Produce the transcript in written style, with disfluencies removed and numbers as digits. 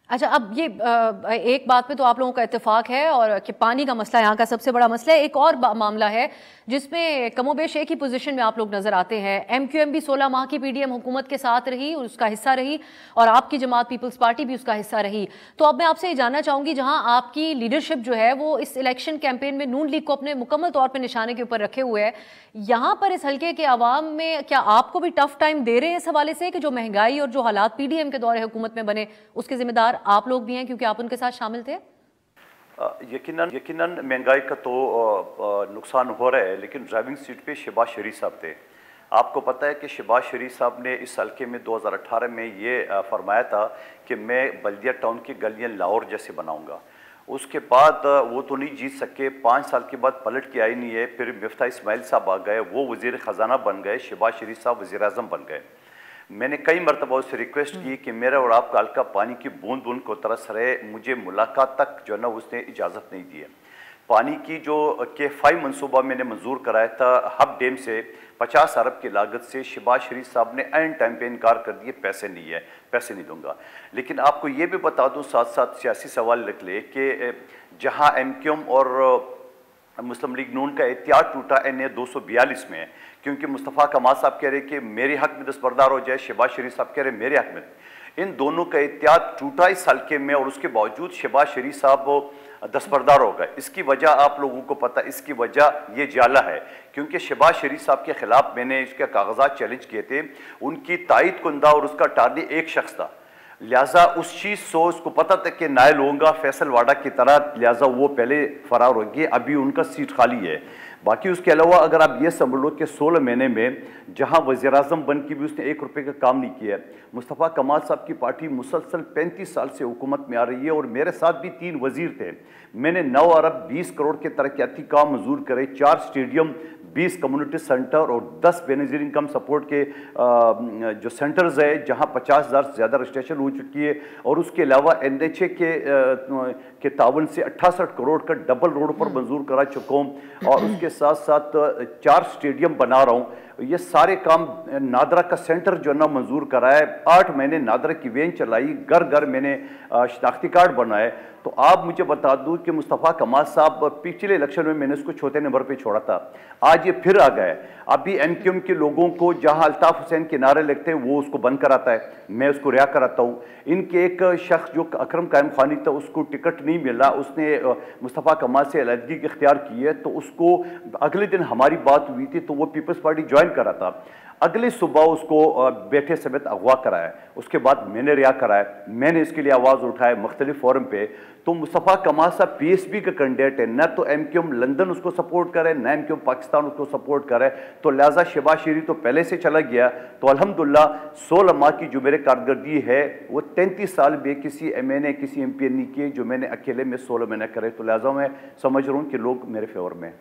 अच्छा, अब ये एक बात पे तो आप लोगों का इत्तेफाक है और कि पानी का मसला यहाँ का सबसे बड़ा मसला है। एक और मामला है जिसमें कमोबेश एक ही पोजीशन में आप लोग नजर आते हैं। एमक्यूएम भी 16 माह की पीडीएम हुकूमत के साथ रही, उसका हिस्सा रही, और आपकी जमात पीपल्स पार्टी भी उसका हिस्सा रही। तो अब मैं आपसे ये जानना चाहूंगी, जहां आपकी लीडरशिप जो है वो इस इलेक्शन कैंपेन में नून लीग को अपने मुकम्मल तौर पर निशाने के ऊपर रखे हुए है, यहाँ पर इस हल्के के अवाम में क्या आपको भी टफ टाइम दे रहे हैं इस हवाले से कि जो महंगाई और जो हालात पीडीएम के दौरे हुकूमत में बने उसके जिम्मेदार आप लोग भी हैं क्योंकि आप उनके साथ शामिल थे? यकीनन महंगाई का तो नुकसान हो रहा है, लेकिन ड्राइविंग सीट पे शहबाज शरीफ साहब थे। आपको पता है कि शहबाज शरीफ साहब ने इस हल्के में 2018 में ये फरमाया था कि मैं बल्दिया टाउन की गलियां लाहौर जैसे बनाऊंगा। उसके बाद वो तो नहीं जीत सके, 5 साल के बाद पलट के आई नहीं है। फिर मिफ्ता इस्माइल साहब आ गए, वो वज़ीर ख़जाना बन गए, शहबाज शरीफ साहब वज़ीर आज़म बन गए। मैंने कई मरतबा उससे रिक्वेस्ट की कि मेरा और आपका हल्का पानी की बूंद बूंद को तरस रहे, मुझे मुलाकात तक जो है ना उसने इजाज़त नहीं दी है। पानी की जो K5 मनसूबा मैंने मंजूर कराया था हब डैम से 50 अरब की लागत से, शहबाज शरीफ साहब ने एन टाइम पे इनकार कर दिए, पैसे नहीं है, पैसे नहीं दूंगा। लेकिन आपको ये भी बता दूं, साथ साथ सियासी सवाल लिख ले कि जहां एमक्यूएम और मुस्लिम लीग नून का एहतियात टूटा NA 242 में, क्योंकि मुस्तफ़ा कमाल साहब कह रहे कि मेरे हक में दस्तबरदार हो जाए, शहबाज शरीफ साहब कह रहे मेरे हक में। इन दोनों का एहतियात टूटा इस हल्के में, और उसके बावजूद शहबाज शरीफ साहब दस्तबरदार हो गए। इसकी वजह आप लोगों को पता, इसकी वजह ये जाला है क्योंकि शहबाज शरीफ साहब के खिलाफ मैंने इसके कागजात चैलेंज किए थे। उनकी तायद कुंदा और उसका टारनी एक शख्स था, लिहाजा उस चीज़ से उसको पता था कि नायल होगा फैसल वाडा की तरह, लिहाजा वो पहले फरार हो गए। अभी उनका सीट खाली है। बाकी उसके अलावा अगर आप ये समझ लो कि 16 महीने में जहां वज़ीर आज़म बन के भी उसने 1 रुपये का काम नहीं किया है। मुस्तफ़ा कमाल साहब की पार्टी मुसलसल 35 साल से हुकूमत में आ रही है, और मेरे साथ भी 3 वज़ीर थे। मैंने 9 अरब 20 करोड़ के तरक्याती काम मंजूर करे, 4 स्टेडियम, 20 कम्युनिटी सेंटर और 10 बेनज़ीर इनकम सपोर्ट के जो सेंटर्स है जहां 50,000 से ज़्यादा रजिस्ट्रेशन हो चुकी है। और उसके अलावा NHA के तावन से 68 करोड़ का डबल रोड पर मंजूर करा चुका हूँ, और उसके साथ साथ 4 स्टेडियम बना रहा हूँ। ये सारे काम, नादरा का सेंटर जो है ना मंजूर करा है, 8 महीने नादरा की वैन चलाई, घर घर मैंने शनाख्ती कार्ड बनाए। तो आप मुझे बता दूं कि मुस्तफ़ा कमाल साहब पिछले इलेक्शन में मैंने उसको चौथे नंबर पे छोड़ा था, आज ये फिर आ गए। अभी एमक्यूएम के लोगों को जहां अल्ताफ हुसैन के नारे लगते हैं वो उसको बंद कराता है, मैं उसको रिहा कराता हूँ। इनके एक शख्स जो अकरम कायम खानी था, उसको टिकट नहीं मिला, उसने मुस्तफ़ा कमाल से अलहदगी इख्तियार की है, तो उसको अगले दिन हमारी बात हुई थी तो वो पीपल्स पार्टी ज्वाइन करा था। अगली सुबह उसको बैठे समेत अगवा कराया, उसके बाद मैंने रिहा कराया, मैंने इसके लिए आवाज़ उठाया मुख्तलिफ फोरम पे। तो मुस्तफ़ा कमाल साहब PSP का कैंडिडेट है, न तो एमक्यूएम लंदन उसको सपोर्ट करे, न एमक्यूएम पाकिस्तान उसको सपोर्ट करे। तो लिहाजा शहबाज शरीफ तो पहले से चला गया। तो अल्हम्दुलिल्लाह 16 माह की जो मेरे कारकर्दगी है वो 33 साल में किसी MNA किसी MP नहीं किए जो मैंने अकेले में 16 महीने करे। तो लिहाजा मैं समझ रहा हूँ कि लोग मेरे फेवर में।